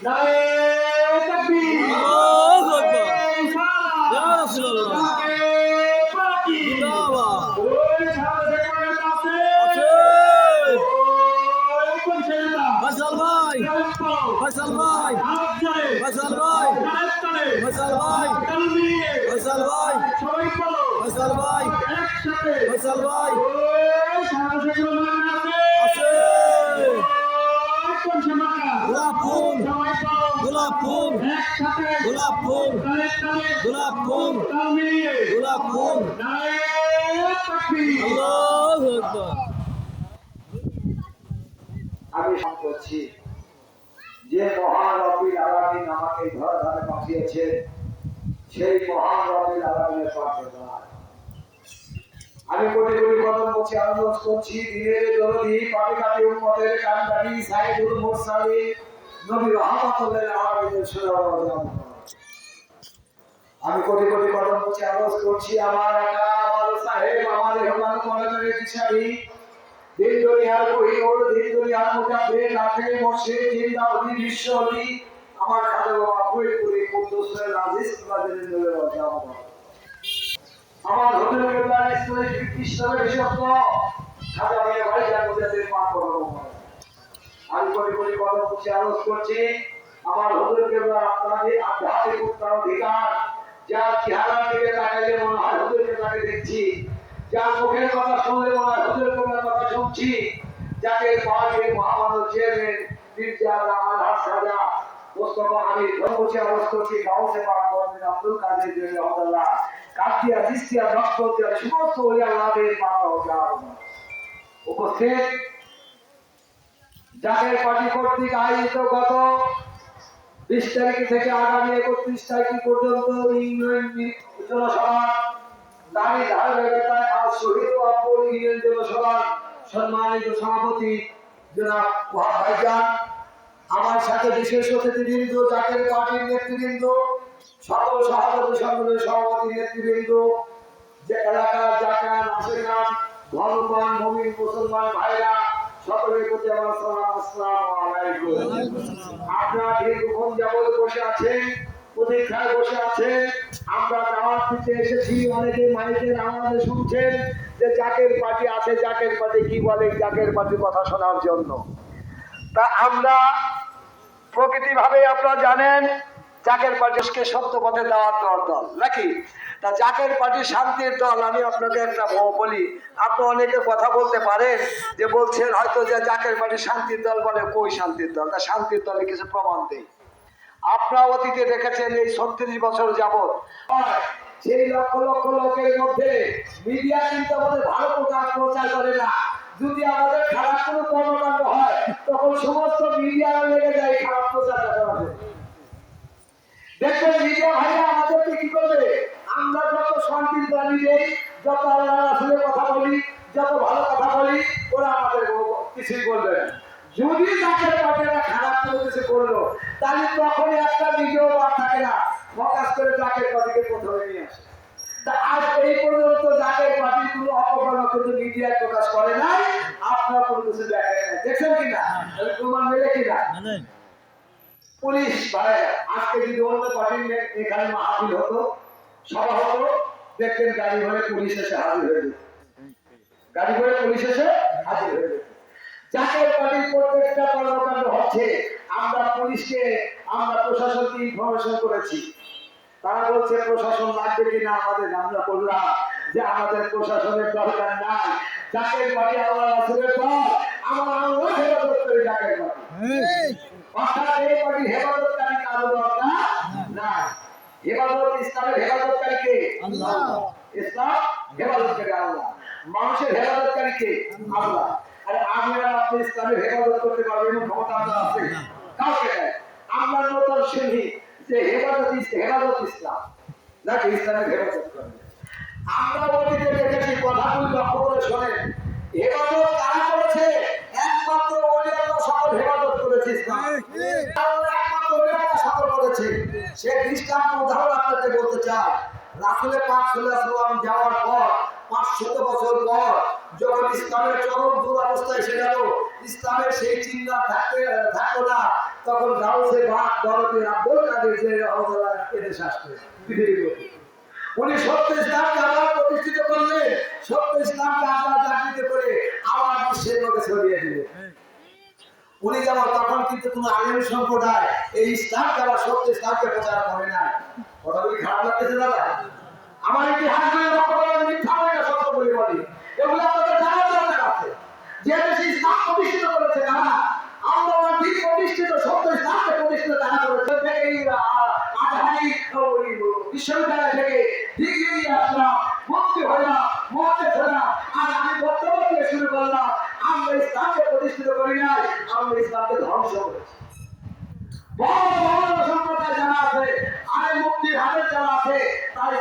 নারে তাকবীর, আল্লাহু আকবার, ইনশাআল্লাহ, ইয়া রাসূলুল্লাহ, জাকের পার্টি, জিন্দাবাদ, ওই সামনে আছে, আছে, ওই কোন ছেলেটা, ফয়সাল ভাই, ফয়সাল ভাই, ফয়সাল ভাই, ফয়সাল ভাই, ফয়সাল ভাই, সবাই বলো, ফয়সাল ভাই, একসাথে, ফয়সাল ভাই, ওই সামনে আছে, আছে, ওই কোন ছেলেটা, গোলাপ ফুল, সবাই বলো, গোলাপ ফুল, একসাথে, গোলাপ ফুল, গোলাপ ফুল, তাল মিলিয়ে, গোলাপ ফুল, নারে তাকবীর। আল্লাহু আকবার। আমি করছি যে মহান রব্বিল আলামিন আমাকে ঘর ধারে পাঠিয়েছে, সেই মহান রব্বিল আলামিনের পাশে দাঁড়াই। আমি কোটি কোটি কদম বলছি, আনন্দ করছি দিনের দরদি পাপি কাপি উম্মতের কান্দারি সাইদুল মুরসালিন নবী রহমাতুল্লাহ আলামিনের সুরাওয়াজ। আমি কোটি কোটি কদম বলছি, আনন্দ করছি আমার একা আমার সাহেব আমার রহমান কোরআনের বিচারি দিন দুনিয়ার কহিনুর দিন দুনিয়ার মুজাফির রাতে বসে জিন্দা অলি বিশ্ব অলি আমার খাদে বাবা ফরিদপুরি কুদ্দুসের আজিজ বাজারের নবী রহমান। আমার হোটেল কেবলার ইসলামী কৃষ্ণের বিশ্বস্ত খাজা মিয়া ভাইজান মুজাদ্দিদ পাক করব। আমি কোটি কোটি কদম বলছি, আরজ করছি আমার হোটেল কেবলার আপনাদের আধ্যাত্মিক উত্তরাধিকার, যার চেহারার দিকে তাকাইলে মনে হয় হোটেল কেবলাকে দেখছি, যার মুখের কথা শুনলে মনে হয় হুজুর কেবলার কথা শুনছি, যাকে পার্টির মহামানব চেয়ারম্যান মির্জা আলহাজ খাজা মোস্তফা আমির ধর্মসী আরজ করছি গাউসে পাক বলেন আব্দুল কাদের জিলানী রহমাতুল্লাহ কাদিয়া চিশতিয়া নকশবন্দিয়া সমস্ত ওলি আল্লাহের পাক উপস্থিত জাকের পার্টি কর্তৃক আয়োজিত গত 20 তারিখ থেকে আগামী 31 তারিখ পর্যন্ত ইউনিয়ন জনসভা দাবি ধারাবাহিকতায় আজ শহীদ আব্বুল ইউনিয়ন জনসভার সম্মানিত সভাপতি জনাব ওয়াহাব ভাইজান, আমার সাথে বিশেষ অতিথিবৃন্দ, জাকের পার্টির নেতৃবৃন্দ, সকল সভাপতি সংগঠনের সভাপতি নেতৃবৃন্দ, যে এলাকার জাকা নাসিরান ধর্মপান মুমিন মুসলমান ভাইরা সকলের প্রতি আমার সালাম, আসসালামু আলাইকুম। আপনারা দীর্ঘক্ষণ যাবত বসে আছেন, প্রতীক্ষায় বসে আছেন, আমরা দাওয়াত দিতে এসেছি, অনেকে মাইকের আওয়াজে শুনছেন যে জাকের পার্টি আছে, জাকের পার্টি কি বলে, জাকের পার্টির কথা শোনার জন্য। তা আমরা প্রকৃতিভাবে আপনারা জানেন জাকের পার্টিকে সত্য পথে দাওয়াত দেওয়ার দল নাকি, তা জাকের পার্টি শান্তির দল। আমি আপনাকে একটা বলি, আপনি অনেকে কথা বলতে পারেন যে বলছেন হয়তো যে জাকের পার্টি শান্তির দল বলে, কই শান্তির দল, তা শান্তির দলে কিছু প্রমাণ দেই। আপনারা অতীতে দেখেছেন এই 36 বছর যাবত সেই লক্ষ লক্ষ লোকের মধ্যে মিডিয়া কিন্তু আমাদের ভালো প্রচার করে না, যদি আমাদের খারাপ কোনো কর্মকাণ্ড হয় তখন সমস্ত মিডিয়া লেগে যায় খারাপ প্রচার করার। দেখবেন মিডিয়া ভাইরা আমাদেরকে কি করবে, আমরা যত শান্তির দাবি দেই, যত আল্লাহ রাসূলের কথা বলি, যত ভালো কথা বলি, ওরা আমাদের কিছুই বলবে না। যদি জাকের পার্টিরা খারাপ কোনো কিছু করলো তাহলে তখনই একটা ভিডিও বার থাকে না, ফোকাস করে জাকের পার্টিকে প্রথমে নিয়ে আসে। তা আজ এই পর্যন্ত জাকের পার্টির কোনো অপকর্ম কিন্তু মিডিয়ায় প্রকাশ করে নাই, আপনারা কোনো কিছু দেখেন না, দেখছেন কিনা, প্রমাণ মেলে কিনা। পুলিশ ভাইরা আজকে যদি অন্য পার্টির এখানে মাহফিল হতো, সভা হতো, দেখতেন গাড়ি ভরে পুলিশ এসে হাজির হয়ে যেত, গাড়ি ভরে পুলিশ এসে হাজির হয়ে যেত। জাকের পার্টির প্রত্যেকটা কর্মকাণ্ড হচ্ছে, আমরা পুলিশকে আমরা প্রশাসনকে ইনফরমেশন করেছি, তারা বলছে প্রশাসন লাগবে কিনা আমাদের, আমরা বললাম যে আমাদের প্রশাসনের দরকার নাই, জাকের পার্টি আল্লাহ রাসূলের দল, আমরা আল্লাহ হেফাজত করি জাকের পার্টি। অর্থাৎ এই পার্টি হেফাজতকারী কারো দরকার নাই। হেফাজত ইসলামের হেফাজতকারী কে? আল্লাহ। ইসলাম হেফাজতকারী আল্লাহ, মানুষের হেফাজতকারী কে? আল্লাহ। আর আমরা আপনি ইসলামের হেফাজত করতে পারবেন এমন ক্ষমতা আপনার আছে? কাউকে নাই। আমরা নতুন শুনি যে হেফাজত ইসলাম নাকি ইসলামের হেফাজত করবে। আমরা অতীতে দেখেছি, কথাগুলি লক্ষ্য করে শোনেন, হেফাজত কারা করেছে? একমাত্র ওলি আল্লাহ সকল হেফাজত করেছে, ইসলাম একমাত্র ওলি আল্লাহ সকল করেছে। সে দৃষ্টান্ত উদাহরণ আপনাকে বলতে চাই। রাসূল পাক সাল্লাল্লাহু আলাইহি ওয়াসাল্লাম যাওয়ার পর 500 বছর পর যখন ইসলামের চরম দুরবস্থা এসে গেল, ইসলামের সেই চিন্তা থাকলো না, তখন গাউসে বাদ দরদি আব্দুল কাদের যে রহমাতুল্লাহ এদেশে আসলেন পৃথিবীতে। উনি সত্য ইসলামকে আবার প্রতিষ্ঠিত করলেন, সত্য ইসলামকে আবার জাগৃত করে আবার বিশ্বের মধ্যে ছড়িয়ে দিলেন। উনি যেমন তখন কিন্তু কোনো আলেম সম্প্রদায় এই ইসলামকে আবার সত্য ইসলামকে প্রচার করে না। কথা বলি খারাপ লাগতেছে দাদা? আমার ইতিহাস লক্ষ্য করেন, মিথ্যা বলে না, সত্য বলে বলি। এগুলো আপনাদের জানার দরকার আছে। যে দেশে ইসলাম প্রতিষ্ঠিত করেছে তারা, আমরা দিন প্রতিষ্ঠিত সত্য ইসলামকে প্রতিষ্ঠিত তারা করেছে। আজহারি বিশ্ববিদ্যালয় থেকে ডিগ্রি নিয়ে আসলাম, মুক্তি হলাম, মহাদেশ হলাম, আর আমি বক্তব্য দিয়ে শুরু করলাম। আমরা ইসলামকে প্রতিষ্ঠিত করি নাই, আমরা ইসলামকে ধ্বংস করেছি। বড় বড় সম্প্রদায় যারা আছে, আরে মুক্তির হাতে যারা আছে, তাই